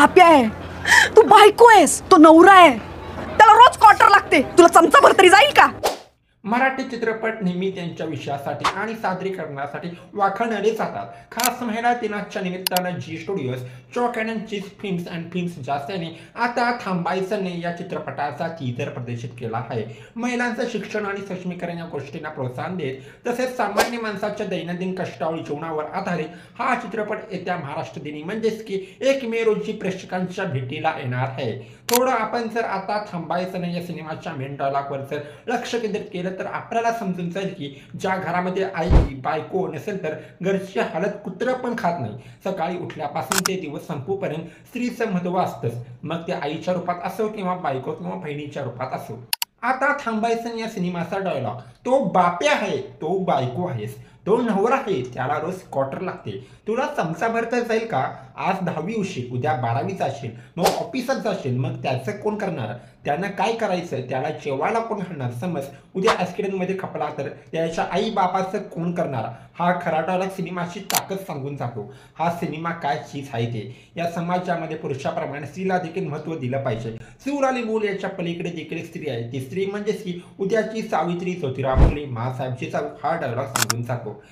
बाप्या आहे, तू बायको आहेस, तो नवरा आहे, त्याला रोज क्वार्टर लागते, तुला चमचा भर तरी जाईल का? मराठी चित्रपट नेहमी त्यांच्या विषयासाठी आणि सादरीकरणासाठी वाखाणले जातात. खास महिला दिनाच्या निमित्तानं Zee studios chalk and cheese films and films जास्तीने आता थांबायचं नाही या चित्रपटाचा टीजर प्रदर्शित केला आहे. महिलांचं शिक्षण आणि सक्षमीकरण या गोष्टींना प्रोत्साहन देत तसेच सामान्य माणसाच्या दैनंदिन कष्टावळी जीवनावर आधारित हा चित्रपट येत्या महाराष्ट्र दिनी म्हणजेच की 1 मे रोजी प्रेक्षकांच्या भेटीला येणार आहे. थोडं आपण जर आता थांबायचं नाही या सिनेमाच्या मेन डायलॉगवर जर लक्ष केंद्रित केलं तर आपल्याला समजून जाईल की ज्या घरामध्ये आई बायको नसेल तर घरची हालत कुत्रं पण खात नाही. सकाळी उठल्यापासून ते दिवस संपूपर्यंत स्त्रीचं महत्त्व असतंच, मग ते आईच्या रूपात असो किंवा बायको किंवा बहिणीच्या रूपात असो. आता थांबायचं या सिनेमाचा डायलॉग, तो बाप्या आहे, तो बायको आहेस, तो नवरा आहे, त्याला रोज क्वार्टर लागते, तुला चमचा भरता जाईल का? आज 10वी होशील, उद्या 12वी जाशील, मग ऑफिसात जाशील, मग त्याचं कोण करणार? त्यानं काय करायचं? त्याला जेवायला कोण घालणार? समज उद्या ॲक्सिडेंटमध्ये खपला तर त्याच्या आई बापाचं कोण करणार? हा खरा डायलॉग सिनेमाची ताकद सांगून जातो. हा सिनेमा काय चीज आहे ते. या समाजामध्ये पुरुषाप्रमाणे स्त्रीला देखील महत्त्व दिलं पाहिजे. चूल आणि मूल याच्या पलीकडे देखील स्त्री आहे. ती स्त्री म्हणजेच की उद्याची सावित्री ज्योतिराव फुले माँसाहेब जिजाऊ हा डायलॉग सांगून जातो.